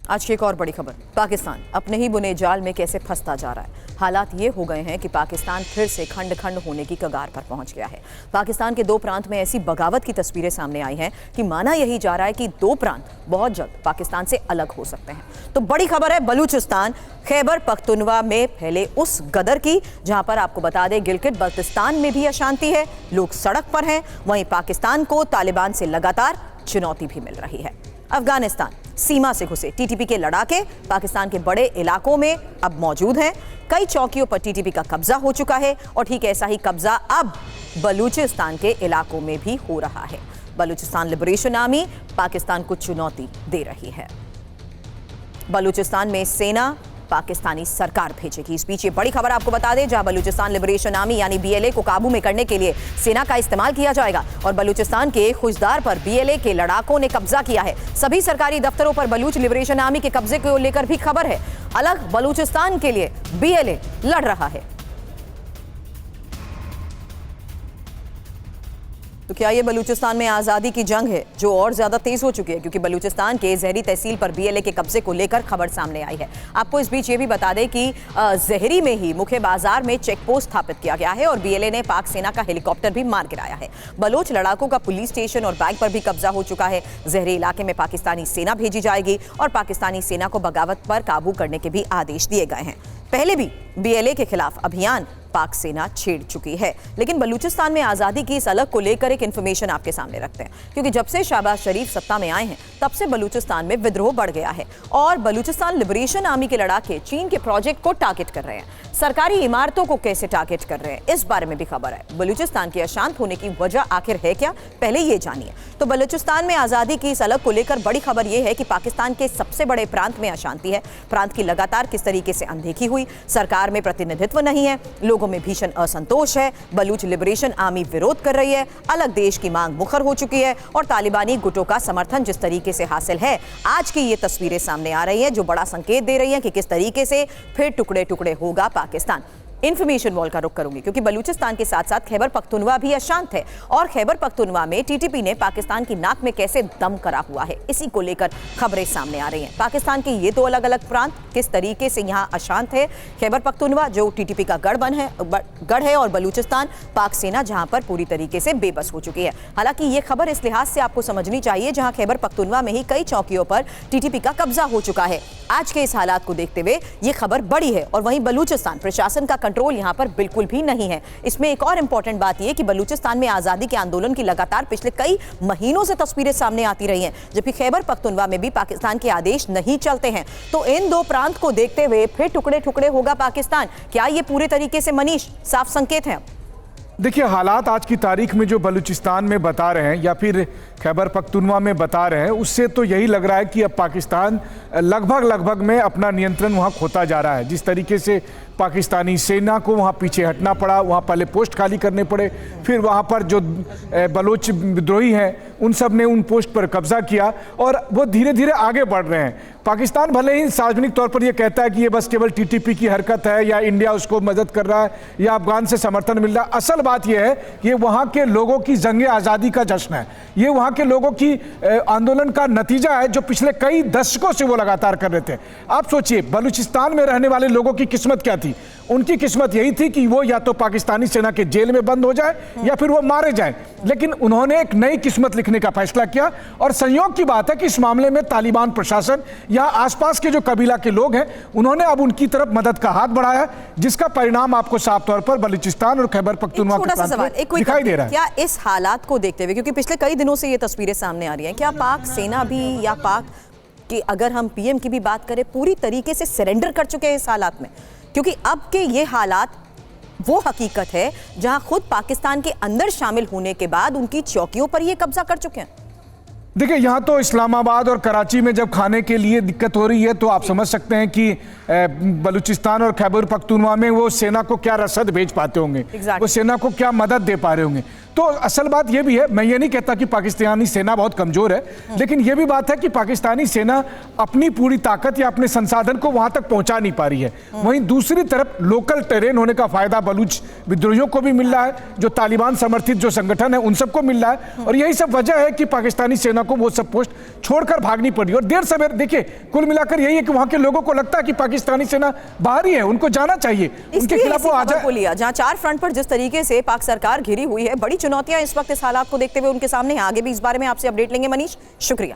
आज की एक और बड़ी खबर, पाकिस्तान अपने ही बुने जाल में कैसे फंसता जा रहा है। हालात ये हो गए हैं कि पाकिस्तान फिर से खंड खंड होने की कगार पर पहुंच गया है। पाकिस्तान के दो प्रांत में ऐसी बगावत की तस्वीरें सामने आई हैं कि माना यही जा रहा है कि दो प्रांत बहुत जल्द पाकिस्तान से अलग हो सकते हैं। तो बड़ी खबर है बलूचिस्तान खैबर पख्तूनवा में फैले उस गदर की, जहां पर आपको बता दें गिलगित बल्तिस्तान में भी अशांति है, लोग सड़क पर हैं। वहीं पाकिस्तान को तालिबान से लगातार चुनौती भी मिल रही है। अफगानिस्तान सीमा से घुसे टीटीपी के लड़ाके पाकिस्तान के बड़े इलाकों में अब मौजूद हैं। कई चौकियों पर टीटीपी का कब्जा हो चुका है और ठीक ऐसा ही कब्जा अब बलूचिस्तान के इलाकों में भी हो रहा है। बलूचिस्तान लिबरेशन आर्मी पाकिस्तान को चुनौती दे रही है। बलूचिस्तान में सेना पाकिस्तानी सरकार भेजेगी। इस बीच ये बड़ी खबर आपको बता दें, जहां बलूचिस्तान लिबरेशन आर्मी यानी बीएलए को काबू में करने के लिए सेना का इस्तेमाल किया जाएगा और बलूचिस्तान के खुशदार पर बीएलए के लड़ाकों ने कब्जा किया है। सभी सरकारी दफ्तरों पर बलूच लिबरेशन आर्मी के कब्जे को लेकर भी खबर है। अलग बलूचिस्तान के लिए बीएलए लड़ रहा है। तो क्या ये बलूचिस्तान में आज़ादी की जंग है जो और ज़्यादा तेज़ हो चुकी है, क्योंकि बलूचिस्तान के जहरी तहसील पर बीएलए के कब्जे को लेकर खबर सामने आई है। आपको इस बीच ये भी बता दें कि जहरी में ही मुख्य बाजार में चेक पोस्ट स्थापित किया गया है और बीएलए ने पाक सेना का हेलीकॉप्टर भी मार गिराया है। बलोच लड़ाकों का पुलिस स्टेशन और बैंक पर भी कब्जा हो चुका है। जहरी इलाके में पाकिस्तानी सेना भेजी जाएगी और पाकिस्तानी सेना को बगावत पर काबू करने के भी आदेश दिए गए हैं। पहले भी बीएलए के खिलाफ अभियान पाक सेना छेड़ चुकी है, लेकिन बलूचिस्तान में आज़ादी की इस अलग को लेकर एक इन्फॉर्मेशन आपके सामने रखते हैं, क्योंकि जब से शहबाज शरीफ सत्ता में आए हैं तब से बलूचिस्तान में विद्रोह बढ़ गया है और बलूचिस्तान लिबरेशन आर्मी के लड़ाके चीन के प्रोजेक्ट को टारगेट कर रहे हैं। सरकारी इमारतों को कैसे टारगेट कर रहे हैं, इस बारे में भी खबर है। बलूचिस्तान के अशांत होने की वजह आखिर है क्या, पहले ये जानिए। तो बलूचिस्तान में आज़ादी की इस अलग को लेकर बड़ी खबर यह है कि पाकिस्तान के सबसे बड़े प्रांत में अशांति है। प्रांत की लगातार किस तरीके से अनदेखी हुई, सरकार में प्रतिनिधित्व नहीं है, लोगों में भीषण असंतोष है, बलूच लिबरेशन आर्मी विरोध कर रही है, अलग देश की मांग मुखर हो चुकी है और तालिबानी गुटों का समर्थन जिस तरीके से हासिल है, आज की ये तस्वीरें सामने आ रही हैं जो बड़ा संकेत दे रही हैं कि किस तरीके से फिर टुकड़े टुकड़े होगा पाकिस्तान। इन्फॉर्मेशन वॉल का रुख करूंगी, क्योंकि बलूचिस्तान के साथ साथ खैबर पख्तूनवा भी अशांत है और खैबर पख्तूनवा में टीटीपी ने पाकिस्तान की नाक में कैसे दम करा हुआ है, इसी को लेकर खबरें सामने आ रही हैं। पाकिस्तान के ये दो अलग अलग प्रांत किस तरीके से यहाँ अशांत है। खैबर पख्तूनवा जो टीटीपी का गढ़ है और बलूचिस्तान पाक सेना जहां पर पूरी तरीके से बेबस हो चुकी है। हालांकि ये खबर इस लिहाज से आपको समझनी चाहिए जहां खैबर पख्तूनवा में ही कई चौकियों पर टीटीपी का कब्जा हो चुका है। आज के इस हालात को देखते हुए ये खबर बड़ी है और वहीं बलूचिस्तान प्रशासन का कंट्रोल यहां पर बिल्कुल भी नहीं है। इसमें एक और इंपॉर्टेंट बात यह कि बलूचिस्तान में आजादी के आंदोलन की लगातार पिछले कई महीनों से तस्वीरें सामने आती रही हैं, जबकि खैबर पख्तूनवा में भी पाकिस्तान के आदेश नहीं चलते हैं। तो इन दो प्रांत को देखते हुए फिर टुकड़े टुकड़े होगा पाकिस्तान, क्या ये पूरे तरीके से मनीष साफ संकेत है? देखिए, हालात आज की तारीख में जो बलूचिस्तान में बता रहे हैं या फिर खैबर पख्तूनवा में बता रहे हैं, उससे तो यही लग रहा है कि अब पाकिस्तान लगभग में अपना नियंत्रण वहाँ खोता जा रहा है। जिस तरीके से पाकिस्तानी सेना को वहाँ पीछे हटना पड़ा, वहाँ पहले पोस्ट खाली करने पड़े, फिर वहाँ पर जो बलोच विद्रोही हैं उन सब ने उन पोस्ट पर कब्जा किया और वो धीरे धीरे आगे बढ़ रहे हैं। पाकिस्तान भले ही सार्वजनिक तौर पर ये कहता है कि ये बस केवल टीटीपी की हरकत है या इंडिया उसको मदद कर रहा है या अफगान से समर्थन मिल रहा है, असल बात यह है ये वहाँ के लोगों की जंगे आज़ादी का जश्न है। ये वहाँ के लोगों की आंदोलन का नतीजा है जो पिछले कई दशकों से वो लगातार कर रहे थे। आप सोचिए, बलूचिस्तान में रहने वाले लोगों की किस्मत क्या थी? उनकी किस्मत यही थी कि वो या तो पाकिस्तानी सेना के जेल में बंद हो जाए या फिर वो मारे जाए, लेकिन उन्होंने एक नई किस्मत लिखने का फैसला किया। और संयोग की बात है कि इस मामले में तालिबान प्रशासन या आसपास के जो कबीला के लोग हैं उन्होंने अब उनकी तरफ मदद का हाथ बढ़ाया, जिसका परिणाम आपको साफ तौर पर बलूचिस्तान और खैबर पख्तूनवा के प्रांत में दिखाई दे रहा है। क्या इस हालात को देखते हुए, क्योंकि पिछले कई दिनों से ये तस्वीरें सामने आ रही हैं, क्या पाक सेना भी या पाक की, अगर हम पीएम की भी बात करें, पूरी तरीके से सरेंडर कर चुके हैं इस हालात में? क्योंकि अब के ये हालात वो हकीकत है जहां खुद पाकिस्तान के अंदर शामिल होने के बाद उनकी चौकियों पर ये कब्जा कर चुके हैं। देखिए, यहाँ तो इस्लामाबाद और कराची में जब खाने के लिए दिक्कत हो रही है तो आप समझ सकते हैं कि बलूचिस्तान और खैबर पख्तूनवा में वो सेना को क्या रसद भेज पाते होंगे, वो सेना को क्या मदद दे पा रहे होंगे। तो असल बात यह भी है, मैं ये नहीं कहता कि पाकिस्तानी सेना बहुत कमजोर है, लेकिन यह भी बात है कि पाकिस्तानी सेना अपनी पूरी ताकत या अपने संसाधन को वहां तक पहुंचा नहीं पा रही है। वहीं दूसरी तरफ लोकल टेरेन होने का फायदा बलूच विद्रोहियों को भी मिल रहा है, जो तालिबान समर्थित जो संगठन है उन सबको मिल रहा है, और यही सब वजह है कि पाकिस्तानी सेना को वो सब पोस्ट छोड़कर भागनी पड़ी। और देर सवेर देखिए, कुल मिलाकर यही है कि वहां के लोगों को लगता है कि पाकिस्तानी सेना बाहर ही है, उनको जाना चाहिए, उनके खिलाफ वो आ जाए। जहां 4 फ्रंट पर जिस तरीके से पाक सरकार घिरी हुई है, बड़ी चुनौतियां इस वक्त इस हालात को देखते हुए उनके सामने हैं। आगे भी इस बारे में आपसे अपडेट लेंगे। मनीष, शुक्रिया।